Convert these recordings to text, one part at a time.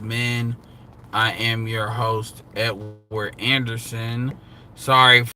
Men. I am your host, Edward Anderson. Sorry for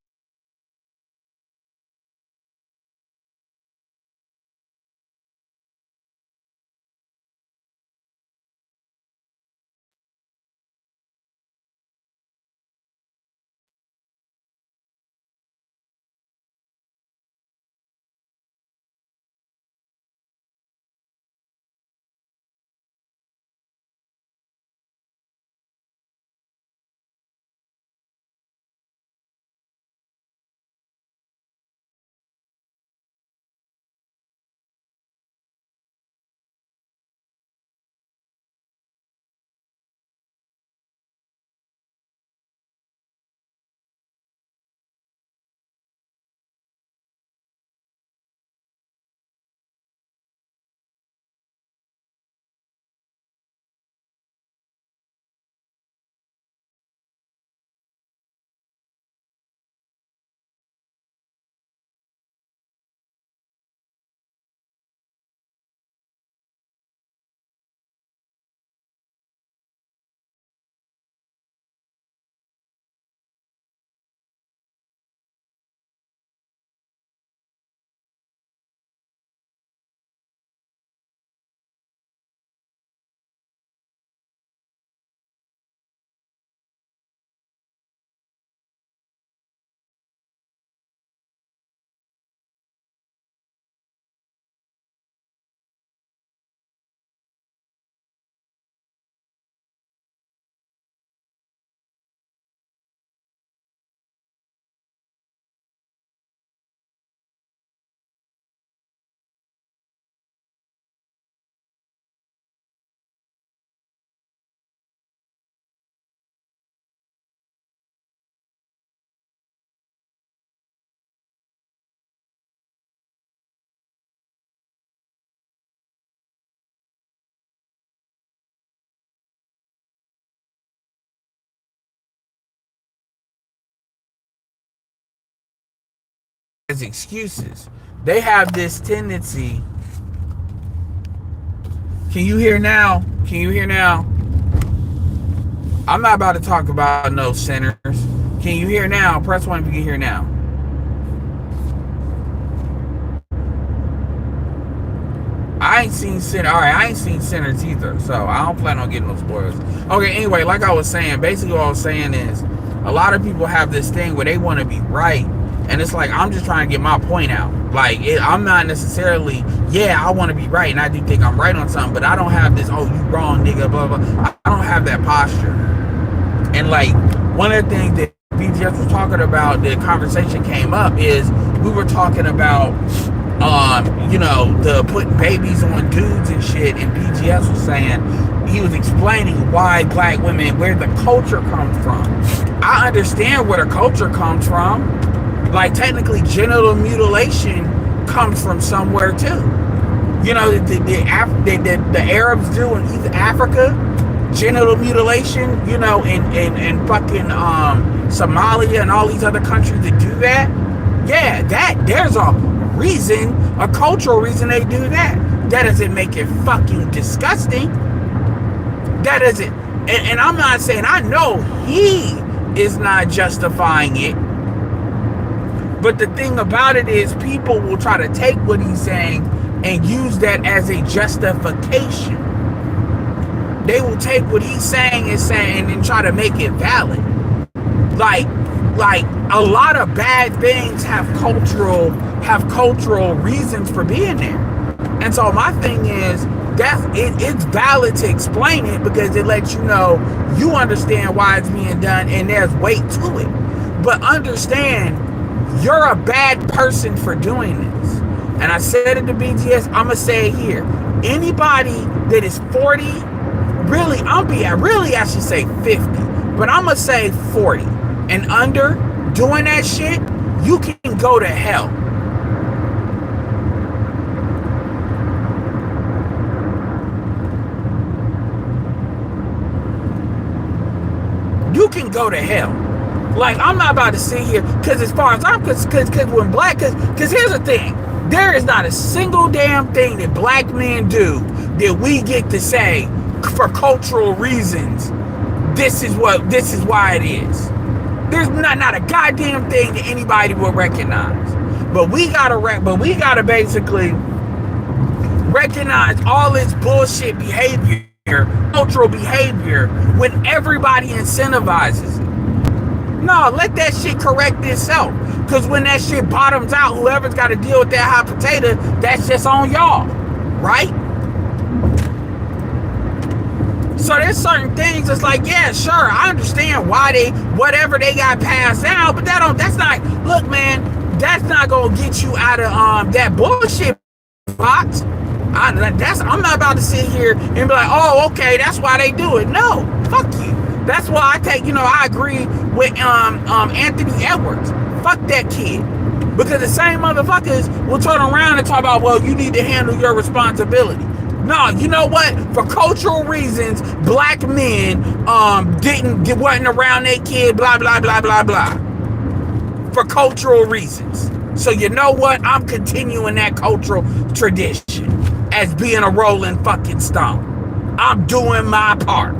the as excuses. They have this tendency. Can you hear now? Can you hear now? I'm not about to talk about no sinners. Can you hear now? Press 1 if you can hear now. I ain't seen sinners. All right, I ain't seen sinners either, so I don't plan on getting those spoilers. Okay, anyway, like I was saying, basically what I was saying is a lot of people have this thing where they want to be right, and it's like I'm just trying to get my point out. Like I'm not necessarily, yeah, I want to be right, and I do think I'm right on something, but I don't have this, oh, you wrong, nigga, blah blah. I don't have that posture. And like one of the things that BGS was talking about, the conversation came up is we were talking about the putting babies on dudes and shit, and BGS was saying, he was explaining why black women, where the culture comes from. I understand where the culture comes from. Like technically genital mutilation comes from somewhere too. You know, the Arabs do in East Africa, genital mutilation, you know, in fucking Somalia and all these other countries that do that. Yeah, there's a reason, a cultural reason they do that. That doesn't make it fucking disgusting. That doesn't, and I'm not saying, I know he is not justifying it, but the thing about it is people will try to take what he's saying and use that as a justification. They will take what he's saying and try to make it valid. Like a lot of bad things have cultural reasons for being there. And so my thing is it's valid to explain it because it lets you know you understand why it's being done and there's weight to it. But understand, you're a bad person for doing this. And I said it to BGS, I'm gonna say it here. Anybody that is 40, really I should say 50, but I'm gonna say 40 and under doing that shit, you can go to hell. You can go to hell. Like, I'm not about to sit here, because as far as I'm, because when black, because here's the thing, there is not a single damn thing that black men do that we get to say, for cultural reasons, this is why it is. There's not a goddamn thing that anybody will recognize. But we gotta basically recognize all this bullshit behavior, cultural behavior, when everybody incentivizes it. No, let that shit correct itself. Because when that shit bottoms out, whoever's got to deal with that hot potato, that's just on y'all, right? So there's certain things it's like, yeah, sure, I understand why whatever they got passed out, but that's not, look, man, that's not gonna get you out of that bullshit box. I'm not about to sit here and be like, oh, okay, that's why they do it. No, fuck you. That's why I agree with Anthony Edwards. Fuck that kid. Because the same motherfuckers will turn around and talk about, well, you need to handle your responsibility. No, you know what? For cultural reasons, black men wasn't around their kid, blah, blah, blah, blah, blah. For cultural reasons. So you know what? I'm continuing that cultural tradition as being a rolling fucking stone. I'm doing my part.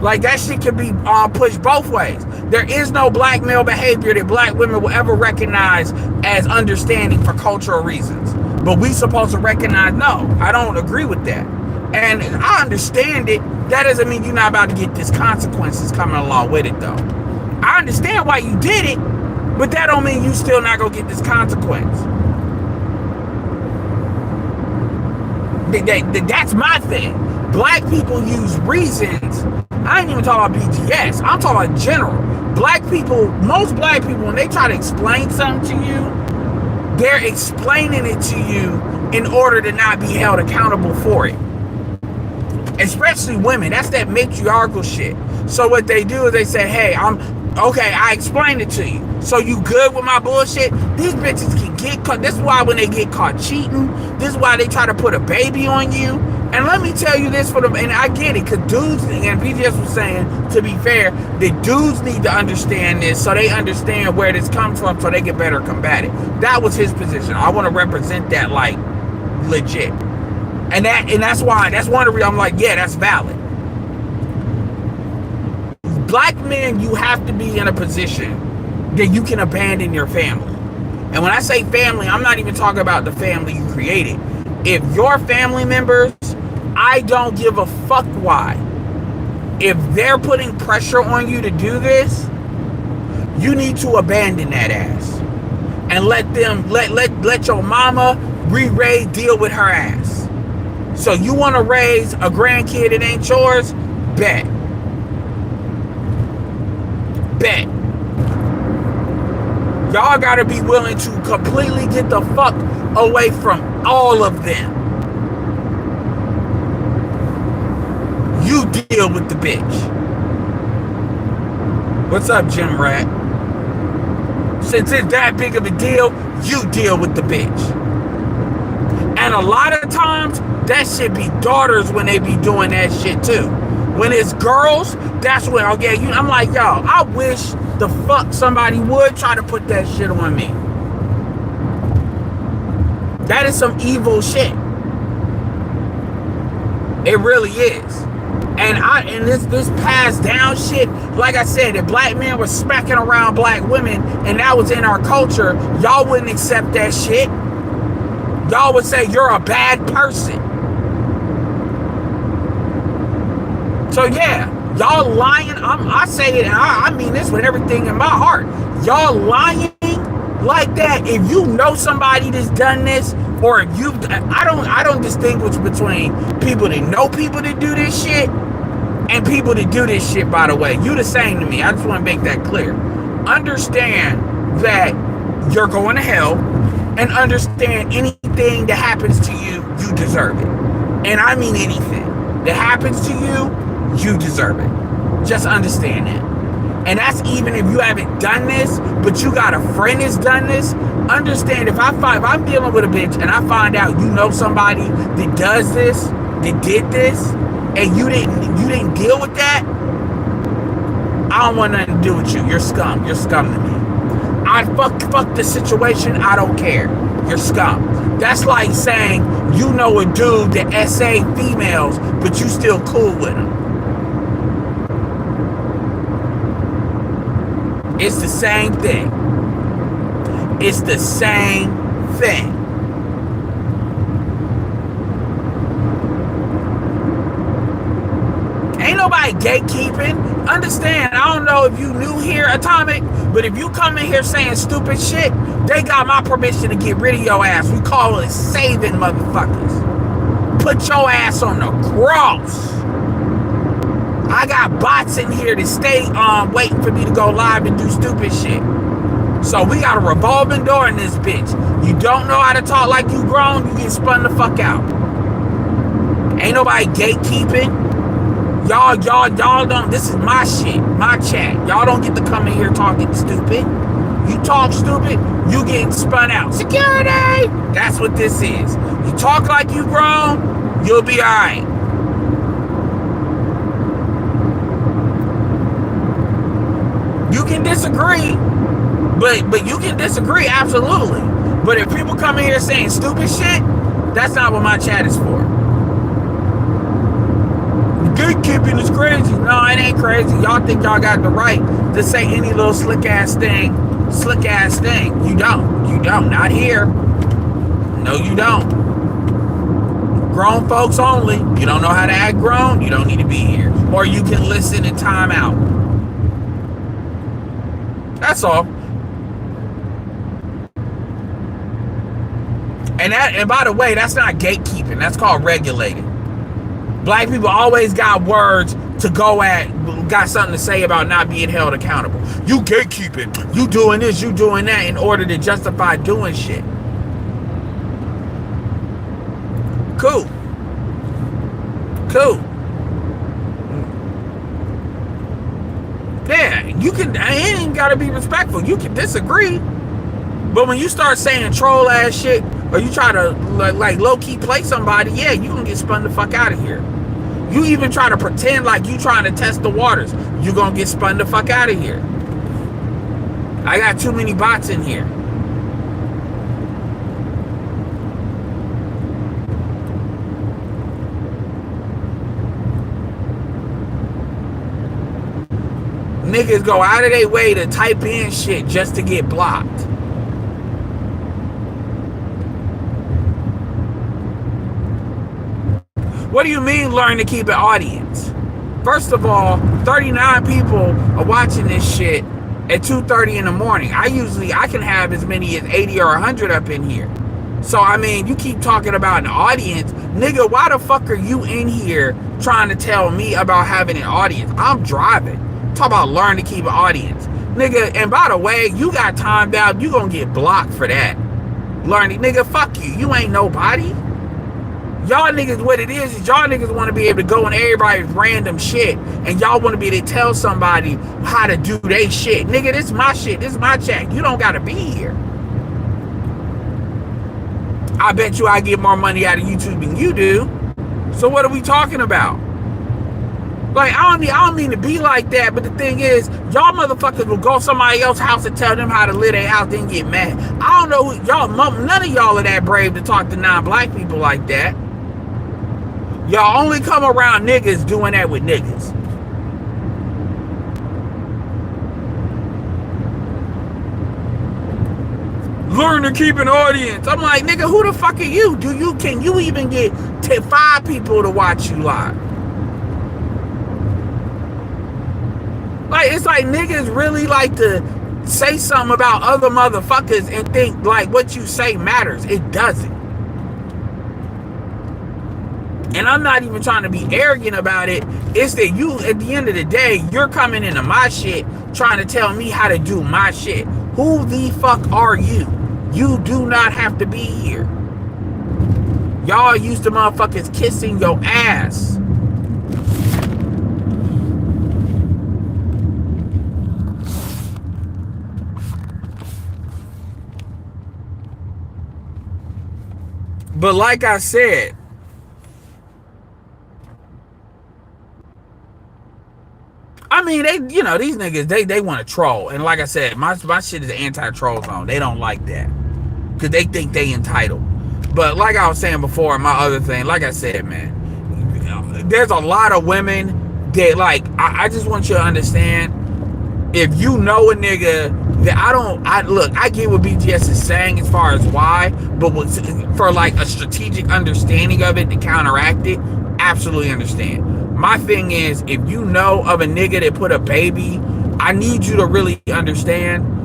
Like, that shit can be pushed both ways. There is no black male behavior that black women will ever recognize as understanding for cultural reasons. But we supposed to recognize, no, I don't agree with that. And I understand it. That doesn't mean you're not about to get these consequences coming along with it, though. I understand why you did it, but that don't mean you still not gonna get this consequence. That's my thing. Black people use reasons. I ain't even talking about BGS. I'm talking about general. Most black people, when they try to explain something to you, they're explaining it to you in order to not be held accountable for it. Especially women. That's that matriarchal shit. So what they do is they say, hey, I explained it to you. So you good with my bullshit? These bitches can get caught. This is why when they get caught cheating, this is why they try to put a baby on you. And let me tell you this for them, and I get it, because dudes, and BGS was saying, to be fair, the dudes need to understand this so they understand where this comes from so they can better combat it. That was his position. I want to represent that like legit. And that's one of the reasons I'm like, yeah, that's valid. Black men, you have to be in a position that you can abandon your family. And when I say family, I'm not even talking about the family you created. If your family members, I don't give a fuck why. If they're putting pressure on you to do this, you need to abandon that ass. And let your mama re-raise, deal with her ass. So you want to raise a grandkid that ain't yours? Bet. Y'all gotta be willing to completely get the fuck away from all of them. You deal with the bitch. What's up, Jim Rat? Since it's that big of a deal, you deal with the bitch. And a lot of times, that shit be daughters when they be doing that shit too. When it's girls, that's when I'm like, y'all, I wish the fuck somebody would try to put that shit on me. That is some evil shit. It really is. And this passed down shit, like I said, if black men were smacking around black women and that was in our culture, y'all wouldn't accept that shit. Y'all would say you're a bad person. So yeah, y'all lying. I say it, and I mean this with everything in my heart. Y'all lying like that. If you know somebody that's done this, or if you, I don't distinguish between people that know people that do this shit and people that do this shit. By the way, you the same to me. I just want to make that clear. Understand that you're going to hell, and understand anything that happens to you, you deserve it. And I mean anything that happens to you, you deserve it. Just understand that. And that's even if you haven't done this, but you got a friend that's done this. Understand, if I'm dealing with a bitch and I find out you know somebody that does this, that did this, and you didn't deal with that, I don't want nothing to do with you. You're scum. You're scum to me. I fuck the situation. I don't care. You're scum. That's like saying you know a dude that SA females, but you still cool with him. It's the same thing. It's the same thing. Ain't nobody gatekeeping. Understand, I don't know if you new here, Atomic, but if you come in here saying stupid shit, they got my permission to get rid of your ass. We call it saving motherfuckers. Put your ass on the cross. I got bots in here that stay waiting for me to go live and do stupid shit. So we got a revolving door in this bitch. You don't know how to talk like you grown, you get spun the fuck out. Ain't nobody gatekeeping. Y'all don't, this is my shit, my chat. Y'all don't get to come in here talking stupid. You talk stupid, you getting spun out. Security! That's what this is. You talk like you grown, you'll be alright. You can disagree, but you can disagree, absolutely. But if people come in here saying stupid shit, that's not what my chat is for. Gatekeeping is crazy. No, it ain't crazy. Y'all think y'all got the right to say any little slick ass thing. You don't. Not here. No, you don't. Grown folks only. You don't know how to act grown, you don't need to be here. Or you can listen and time out. That's all. And by the way, that's not gatekeeping. That's called regulating. Black people always got words to go at, got something to say about not being held accountable. You gatekeeping, you doing this, you doing that in order to justify doing shit. Cool. Yeah, you can, it ain't gotta be respectful. You can disagree. But when you start saying troll ass shit, or you try to like low-key play somebody, yeah, you gonna get spun the fuck out of here. You even try to pretend like you trying to test the waters, you gonna get spun the fuck out of here. I got too many bots in here. Niggas go out of their way to type in shit just to get blocked. What do you mean learn to keep an audience? First of all, 39 people are watching this shit at 2:30 in the morning. I can have as many as 80 or 100 up in here. So, I mean, you keep talking about an audience. Nigga, why the fuck are you in here trying to tell me about having an audience? I'm driving. Talk about learn to keep an audience. Nigga, and by the way, you got timed out. You gonna get blocked for that. Learning, nigga, fuck you. You ain't nobody. Y'all niggas, what it is y'all niggas want to be able to go on everybody's random shit, and y'all want to be able to tell somebody how to do they shit. Nigga, this is my shit. This is my chat. You don't got to be here. I bet you I get more money out of YouTube than you do. So what are we talking about? Like, I don't mean to be like that, but the thing is, y'all motherfuckers will go to somebody else's house and tell them how to live their house, then get mad. I don't know who, y'all, none of y'all are that brave to talk to non-black people like that. Y'all only come around niggas doing that with niggas. Learn to keep an audience. I'm like, nigga, who the fuck are you? Can you even get 5 people to watch you live? Like, it's like niggas really like to say something about other motherfuckers and think like what you say matters. It doesn't. And I'm not even trying to be arrogant about it. It's that you, at the end of the day, you're coming into my shit trying to tell me how to do my shit. Who the fuck are you? You do not have to be here. Y'all used to motherfuckers kissing your ass. But like I said, I mean, these niggas, they want to troll. And like I said, my shit is an anti-troll zone. They don't like that. Because they think they entitled. But like I was saying before, my other thing, like I said, man, there's a lot of women that, like, I just want you to understand, if you know a nigga that I get what BGS is saying as far as why, but for like a strategic understanding of it to counteract it, absolutely understand. My thing is, if you know of a nigga that put a baby, I need you to really understand,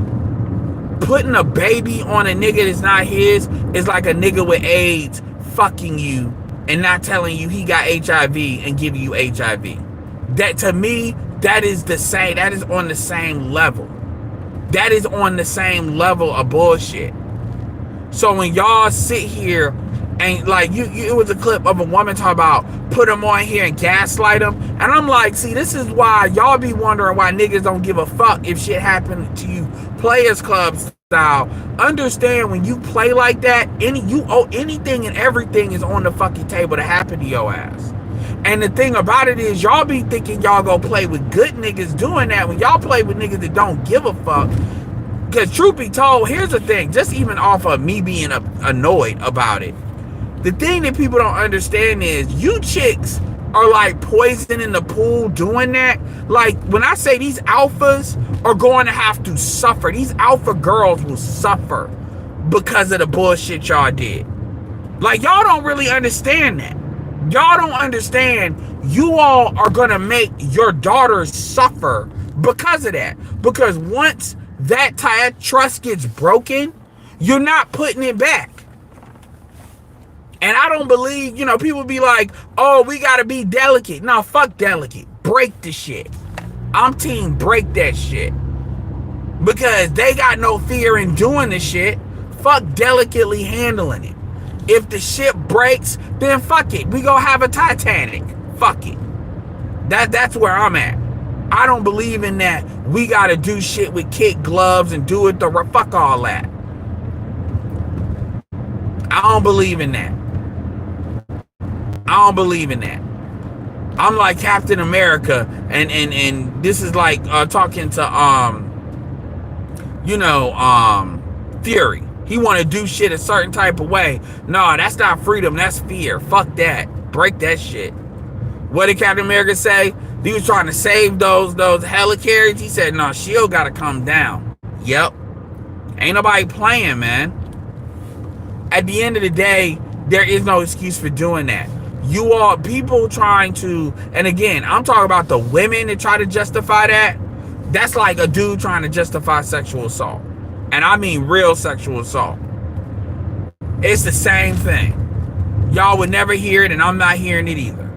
putting a baby on a nigga that's not his is like a nigga with AIDS fucking you and not telling you he got HIV and giving you HIV. That, to me, that is the same. That is on the same level. That is on the same level of bullshit. So when y'all sit here and like it was a clip of a woman talk about put them on here and gaslight them, and I'm like, see, this is why y'all be wondering why niggas don't give a fuck if shit happened to you, Players Club style. Understand, when you play like that, anything and everything is on the fucking table to happen to your ass. And the thing about it is, y'all be thinking y'all go play with good niggas doing that when y'all play with niggas that don't give a fuck. Because truth be told, here's the thing, just even off of me being annoyed about it, the thing that people don't understand is you chicks are like poison in the pool doing that. Like, when I say these alphas are going to have to suffer, these alpha girls will suffer because of the bullshit y'all did. Like, y'all don't really understand that. Y'all don't understand, you all are gonna make your daughters suffer because of that. Because once that trust gets broken, you're not putting it back. And I don't believe, people be like, oh, we gotta be delicate. No, fuck delicate. Break the shit. I'm team break that shit. Because they got no fear in doing the shit. Fuck delicately handling it. If the ship breaks, then fuck it. We gonna have a Titanic. Fuck it. That's where I'm at. I don't believe in that. We gotta do shit with kid gloves and do it fuck all that. I don't believe in that. I don't believe in that. I'm like Captain America, and this is like talking to Fury. He want to do shit a certain type of way. No, that's not freedom. That's fear. Fuck that. Break that shit. What did Captain America say? He was trying to save those helicarriers. He said, no, S.H.I.E.L.D. got to come down. Yep. Ain't nobody playing, man. At the end of the day, there is no excuse for doing that. You all, people trying to, and again, I'm talking about the women that try to justify that. That's like a dude trying to justify sexual assault. And I mean real sexual assault. It's the same thing. Y'all would never hear it, and I'm not hearing it either.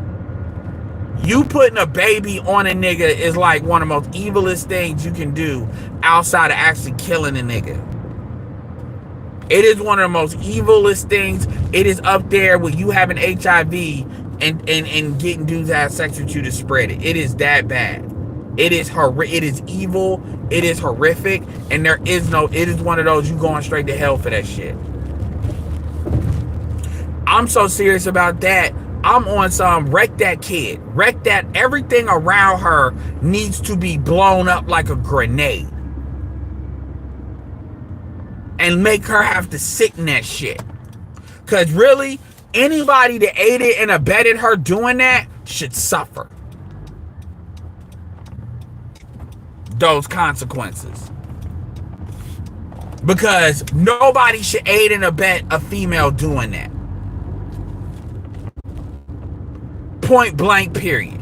You putting a baby on a nigga is like one of the most evilest things you can do outside of actually killing a nigga. It is one of the most evilest things. It is up there with you having HIV and getting dudes that have sex with you to spread it. It is that bad. It is evil. It is horrific. And it is one of those, you going straight to hell for that shit. I'm so serious about that. I'm on some wreck that kid. Wreck that. Everything around her needs to be blown up like a grenade. And make her have to sit in that shit. Because really, anybody that aided and abetted her doing that should suffer those consequences. Because nobody should aid and abet a female doing that. Point blank, period.